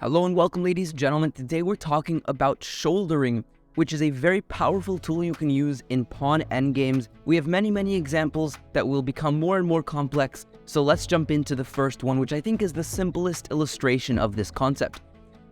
Hello and welcome, ladies and gentlemen. Today we're talking about shouldering, which is a very powerful tool you can use in pawn endgames. We have many examples that will become more and more complex, so let's jump into the first one, which I think is the simplest illustration of this concept.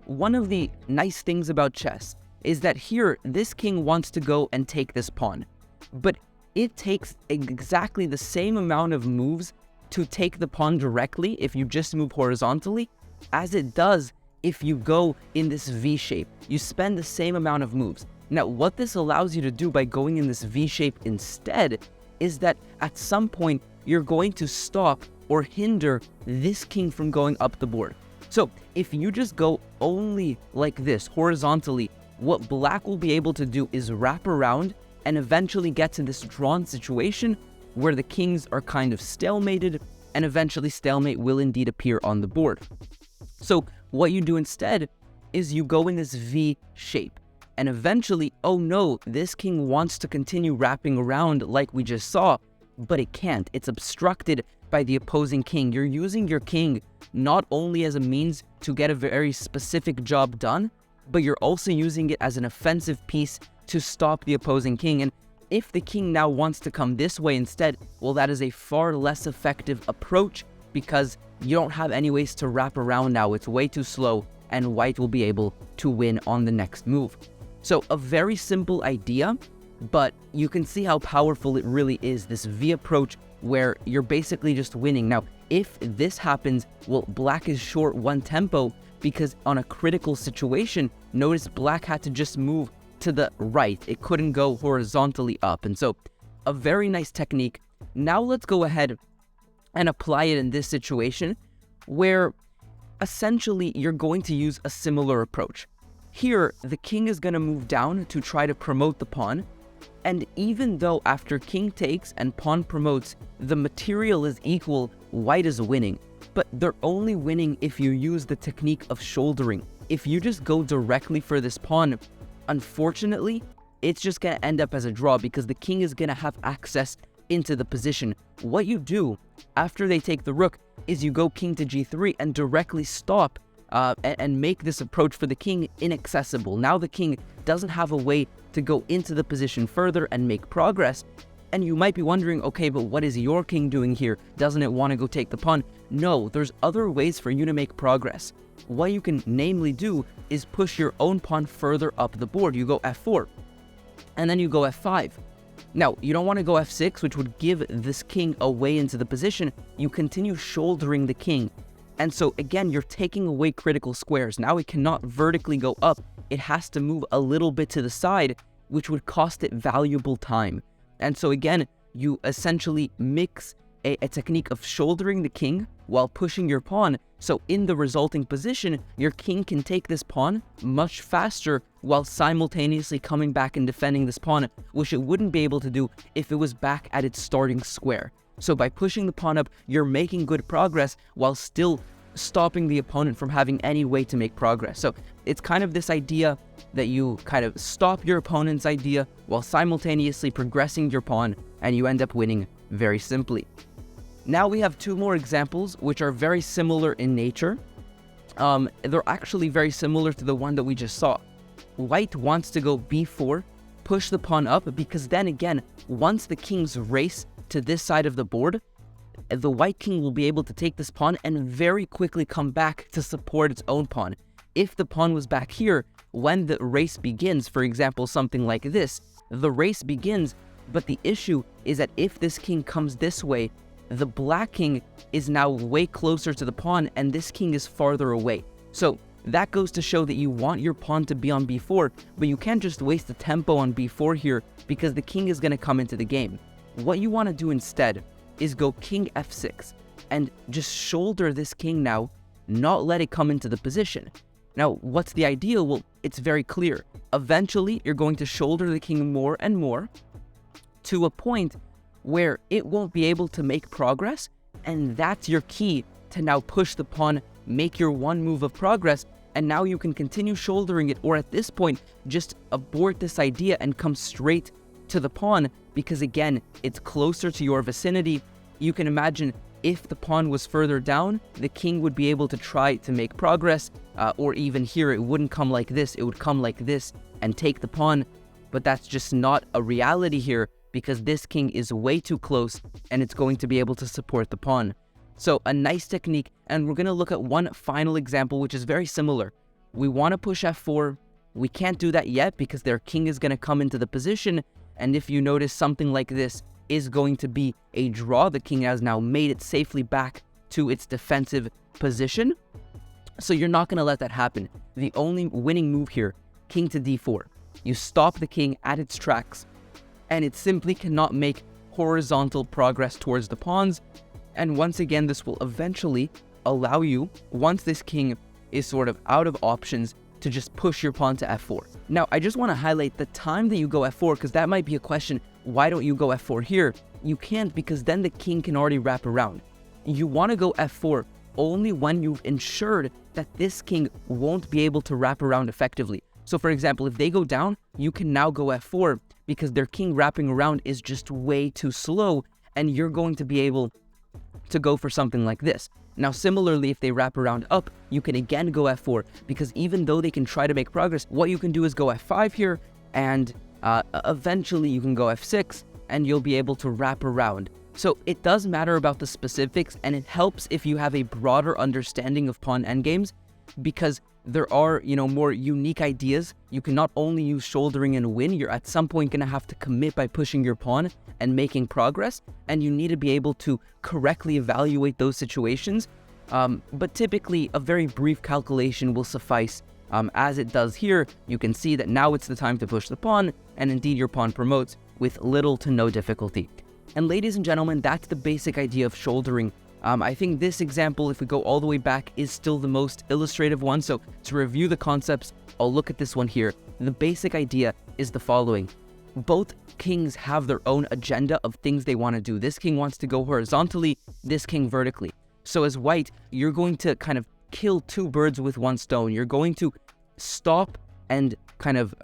One of the nice things about chess is that here, this king wants to go and take this pawn, but it takes exactly the same amount of moves to take the pawn directly if you just move horizontally as it does if you go in this V shape. You spend the same amount of moves. Now, what this allows you to do by going in this V shape instead is that at some point, you're going to stop or hinder this king from going up the board. So if you just go only like this, horizontally, what black will be able to do is wrap around and eventually get to this drawn situation where the kings are kind of stalemated, and eventually stalemate will indeed appear on the board. So what you do instead is you go in this V shape, and eventually, oh no, this king wants to continue wrapping around like we just saw, but it can't. It's obstructed by the opposing king. You're using your king not only as a means to get a very specific job done, but you're also using it as an offensive piece to stop the opposing king. And if the king now wants to come this way instead, well, that is a far less effective approach because you don't have any ways to wrap around now. It's way too slow, and white will be able to win on the next move. So a very simple idea, but you can see how powerful it really is, this V approach where you're basically just winning. Now, if this happens, well, black is short one tempo because on a critical situation, notice black had to just move to the right. It couldn't go horizontally up. And so a very nice technique. Now let's go ahead and apply it in this situation where essentially you're going to use a similar approach. Here, the king is going to move down to try to promote the pawn. And even though after king takes and pawn promotes, the material is equal, white is winning. But they're only winning if you use the technique of shouldering. If you just go directly for this pawn, unfortunately, it's just going to end up as a draw because the king is going to have access into the position. What you do after they take the rook is you go king to g3 and directly stop and make this approach for the king inaccessible. Now the king doesn't have a way to go into the position further and make progress. And you might be wondering, okay, but what is your king doing here? Doesn't it want to go take the pawn? No, there's other ways for you to make progress. What you can namely do is push your own pawn further up the board. You go f4, and then you go f5. Now, you don't want to go f6, which would give this king away into the position. You continue shouldering the king. And so, again, you're taking away critical squares. Now it cannot vertically go up. It has to move a little bit to the side, which would cost it valuable time. And so, again, you essentially mix a technique of shouldering the king while pushing your pawn. So in the resulting position, your king can take this pawn much faster while simultaneously coming back and defending this pawn, which it wouldn't be able to do if it was back at its starting square. So by pushing the pawn up, you're making good progress while still stopping the opponent from having any way to make progress. So it's kind of this idea that you kind of stop your opponent's idea while simultaneously progressing your pawn, and you end up winning very simply. Now we have two more examples which are very similar in nature. They're actually very similar to the one that we just saw. White wants to go b4, push the pawn up, because then again, once the kings race to this side of the board, the white king will be able to take this pawn and very quickly come back to support its own pawn. If the pawn was back here, when the race begins, for example, something like this, the race begins, but the issue is that if this king comes this way, the black king is now way closer to the pawn and this king is farther away. So that goes to show that you want your pawn to be on b4, but you can't just waste the tempo on b4 here because the king is going to come into the game. What you want to do instead is go king f6 and just shoulder this king now, not let it come into the position. Now, what's the ideal? Well, it's very clear. Eventually, you're going to shoulder the king more and more to a point where it won't be able to make progress, and that's your key to now push the pawn, make your one move of progress, and now you can continue shouldering it, or at this point, just abort this idea and come straight to the pawn, because again, it's closer to your vicinity. You can imagine if the pawn was further down, the king would be able to try to make progress, or even here, it wouldn't come like this, it would come like this and take the pawn. But that's just not a reality here, because this king is way too close and it's going to be able to support the pawn. So a nice technique, and we're going to look at one final example which is very similar. We want to push f4. We can't do that yet because their king is going to come into the position, and if you notice, something like this is going to be a draw. The king has now made it safely back to its defensive position, so you're not going to let that happen. The only winning move here, king to d4. You stop the king at its tracks, and it simply cannot make horizontal progress towards the pawns. And once again, this will eventually allow you, once this king is sort of out of options, to just push your pawn to f4. Now, I just want to highlight the time that you go f4, because that might be a question. Why don't you go f4 here? You can't, because then the king can already wrap around. You want to go f4 only when you've ensured that this king won't be able to wrap around effectively. So for example, if they go down, you can now go f4 because their king wrapping around is just way too slow, and you're going to be able to go for something like this. Now similarly, if they wrap around up, you can again go f4, because even though they can try to make progress, what you can do is go f5 here, and eventually you can go f6 and you'll be able to wrap around. So it does matter about the specifics, and it helps if you have a broader understanding of pawn endgames, because there are, more unique ideas. You can not only use shouldering and win, you're at some point going to have to commit by pushing your pawn and making progress, and you need to be able to correctly evaluate those situations. But typically, a very brief calculation will suffice. As it does here, you can see that now it's the time to push the pawn, and indeed your pawn promotes with little to no difficulty. And ladies and gentlemen, that's the basic idea of shouldering. I think this example, if we go all the way back, is still the most illustrative one. So to review the concepts, I'll look at this one here. The basic idea is the following. Both kings have their own agenda of things they want to do. This king wants to go horizontally, this king vertically. So as white, you're going to kind of kill two birds with one stone. You're going to stop and kind of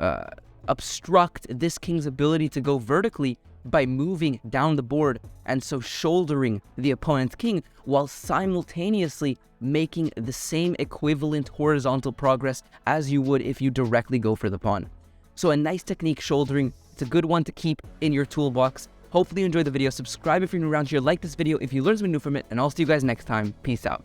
obstruct this king's ability to go vertically by moving down the board, and so shouldering the opponent's king, while simultaneously making the same equivalent horizontal progress as you would if you directly go for the pawn. So a nice technique, shouldering. It's a good one to keep in your toolbox. Hopefully you enjoyed the video. Subscribe if you're new around here. Like this video if you learned something new from it, and I'll see you guys next time. Peace out.